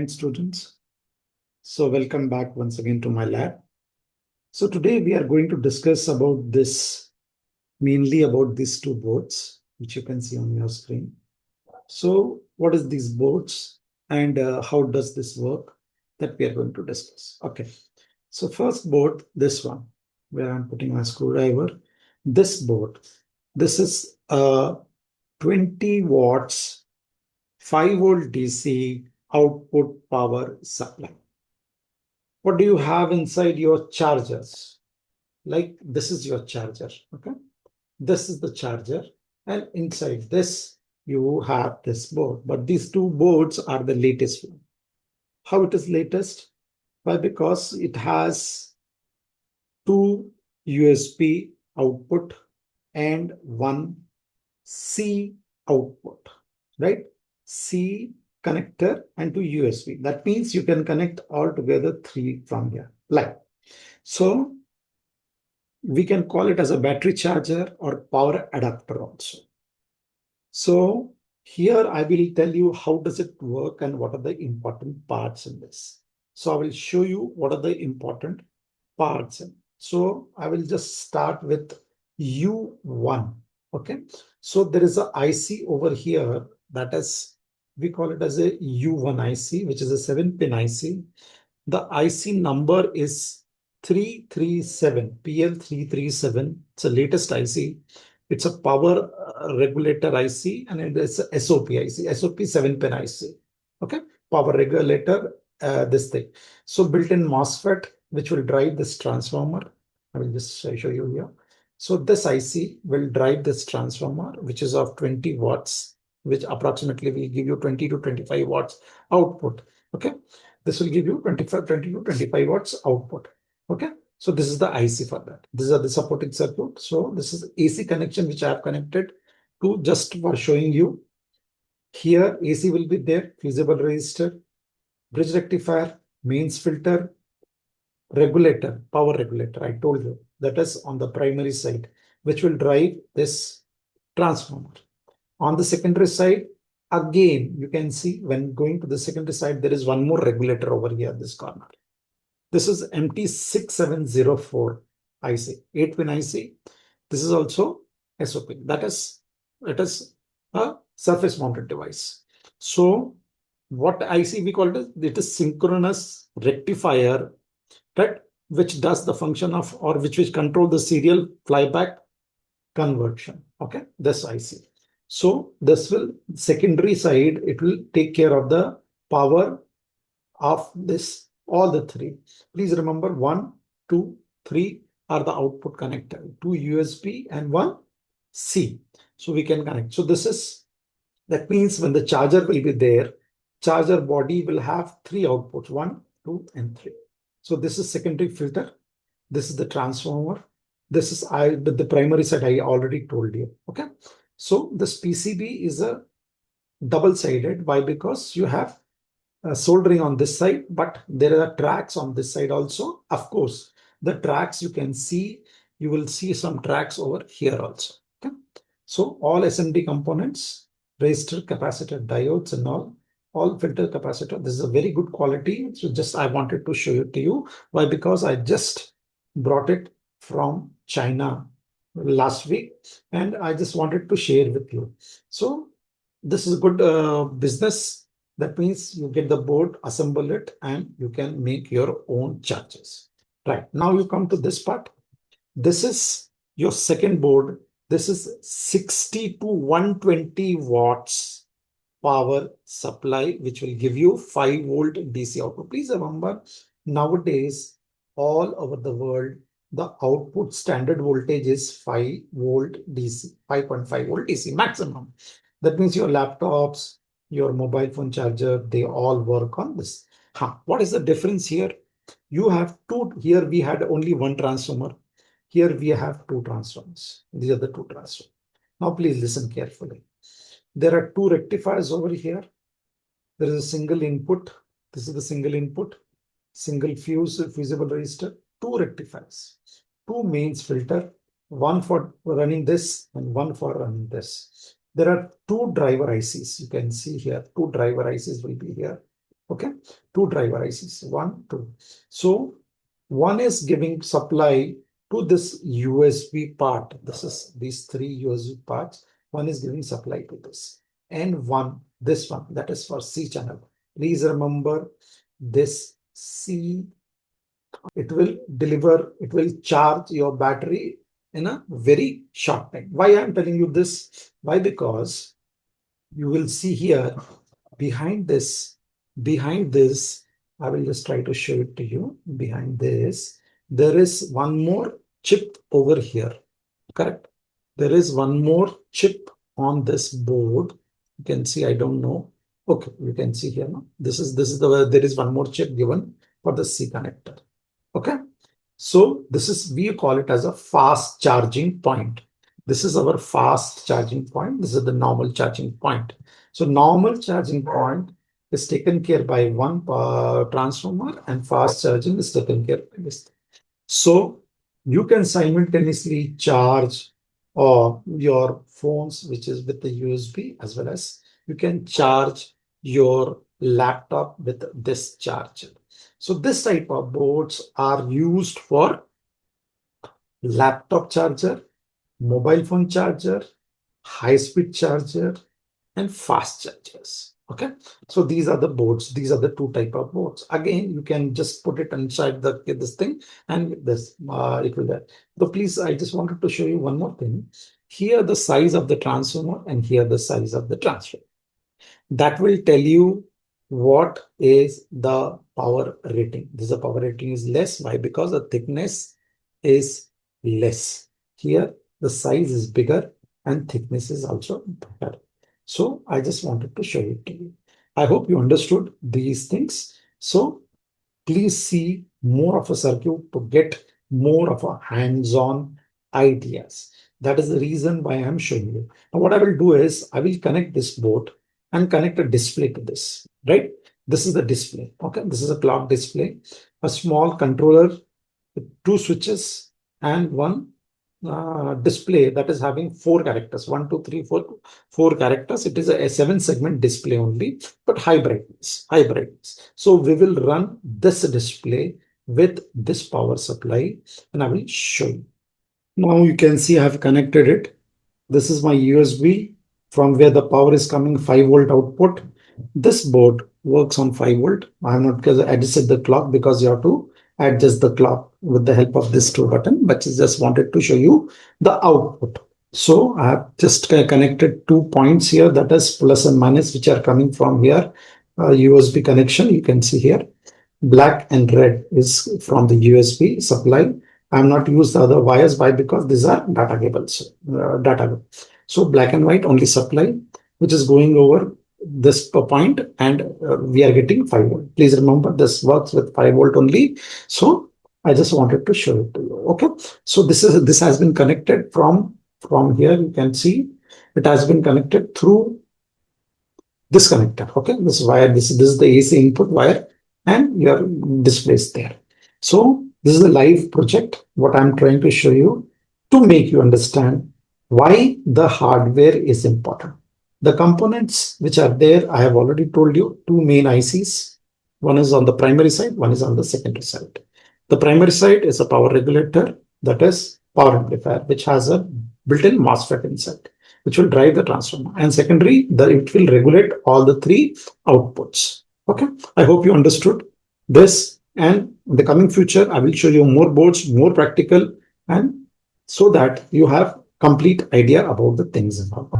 fine students. So welcome back once again to my lab. So today we are going to discuss about this, mainly about these two boards, which you can see on your screen. So what is these boards and how does this work, that we are going to discuss. Okay. So first board, this one, where I'm putting my screwdriver. This board, this is a 20 watts, 5 volt DC output power supply. What do you have inside your chargers? Like this is your charger, okay? This is the charger, and inside this you have this board. But these two boards are the latest one. How it is latest? Why? Because it has two USB output and one C output, right? C connector and two USB. That means you can connect all together three from here. Like so, we can call it as a battery charger or power adapter also. So here I will tell you how does it work and what are the important parts in this. So I will show you what are the important parts. So I will just start with U1. Okay. So there is a IC over here that is, we call it as a U1 IC, which is a 7-pin IC. The IC number is 337, PL337. It's the latest IC. It's a power regulator IC and it is a SOP IC, SOP 7-pin IC. Okay, power regulator, this thing. So built-in MOSFET, which will drive this transformer. I will just show you here. So this IC will drive this transformer, which is of 20 watts, which approximately will give you 20 to 25 watts output. Okay, this will give you 20 to 25 watts output. Okay, so this is the IC for that. These are the supporting circuit. So this is AC connection, which I have connected to just for showing you. Here AC will be there, fusible resistor, bridge rectifier, mains filter, regulator, power regulator. I told you that is on the primary side, which will drive this transformer. On the secondary side, again, you can see when going to the secondary side, there is one more regulator over here, this corner. This is MT6704 IC, 8-pin IC. This is also SOP. That is, it is a surface mounted device. So what IC we call it? It is synchronous rectifier, right? Which does the function of, or which control the serial flyback conversion. Okay, this IC. So this will, secondary side, it will take care of the power of this, all the three. Please remember 1, 2, 3 are the output connector, 2 USB and 1 C. So we can connect. So this is, that means when the charger will be there, charger body will have 3 outputs, 1, 2 and 3. So this is secondary filter. This is the transformer. This is the primary side I already told you. Okay. So this PCB is a double-sided. Why? Because you have soldering on this side, but there are tracks on this side also. Of course, the tracks you can see, you will see some tracks over here also. Okay. So all SMD components, resistor, capacitor, diodes and all filter capacitor. This is a very good quality. So just I wanted to show it to you. Why? Because I just brought it from China last week and I just wanted to share with you. So this is a good business. That means you get the board, assemble it, and you can make your own chargers. Right. Now you come to this part. This is your second board. This is 60 to 120 watts power supply, which will give you 5 volt DC output. Please remember, nowadays, all over the world, the output standard voltage is 5 volt DC, 5.5 volt DC maximum. That means your laptops, your mobile phone charger, they all work on this. What is the difference here? You have two, here we had only one transformer. Here we have two transformers. These are the two transformers. Now please listen carefully. There are two rectifiers over here. There is a single input. This is the single input, single fusible resistor, two rectifiers, two mains filter, one for running this and one for running this. There are two driver ICs. You can see here, two driver ICs will be here. Okay, two driver ICs, one, two. So one is giving supply to this USB part. This is these three USB parts. One is giving supply to this, and one, this one, that is for C channel. Please remember this C, it will deliver, it will charge your battery in a very short time. Why I'm telling you this? Why? Because you will see here behind this, I will just try to show it to you. Behind this, there is one more chip over here. Correct? There is one more chip on this board. You can see, I don't know. Okay, you can see here now. This is there is one more chip given for the C connector. Okay. So this is, we call it as a fast charging point. This is our fast charging point. This is the normal charging point. So normal charging point is taken care by one transformer, and fast charging is taken care by this. So you can simultaneously charge your phones, which is with the USB, as well as you can charge your laptop with this charger. So this type of boards are used for laptop charger, mobile phone charger, high-speed charger, and fast chargers. Okay, so these are the boards. These are the two type of boards. Again, you can just put it inside the this thing, and this it will there. So please, I just wanted to show you one more thing. Here the size of the transformer, and here the size of the transformer. That will tell you what is the power rating. This the power rating is less. Why? Because the thickness is less. Here the size is bigger and thickness is also better. So I just wanted to show it to you. I hope you understood these things. So please see more of a circuit to get more of a hands-on ideas. That is the reason why I'm showing you. Now what I will do is I will connect this board and connect a display to this, right? This is the display. Okay, this is a clock display, a small controller with two switches and one display that is having four characters, 1, 2, 3, 4, four characters. It is a 7-segment display only, but high brightness. So we will run this display with this power supply, and I will show you. Now you can see I have connected it. This is my USB from where the power is coming, 5-volt output. This board works on 5 volt. I have not adjusted the clock because you have to adjust the clock with the help of this 2 button, but just wanted to show you the output. So I have just connected 2 points here, that is plus and minus, which are coming from here. USB connection, you can see here. Black and red is from the USB supply. I have not used the other wires. Why? Because these are data cables. So black and white only supply, which is going over this point, and we are getting 5 volt. Please remember this works with 5 volt only. So I just wanted to show it to you. Okay. So this has been connected from here. You can see it has been connected through this connector. Okay. This wire, this is the AC input wire, and your display is there. So this is a live project, what I'm trying to show you to make you understand why the hardware is important. The components which are there, I have already told you, 2 main ICs. One is on the primary side, one is on the secondary side. The primary side is a power regulator, that is power amplifier, which has a built-in MOSFET inside, which will drive the transformer. And secondary, it will regulate all the 3 outputs. Okay, I hope you understood this. And in the coming future, I will show you more boards, more practical, and so that you have complete idea about the things involved.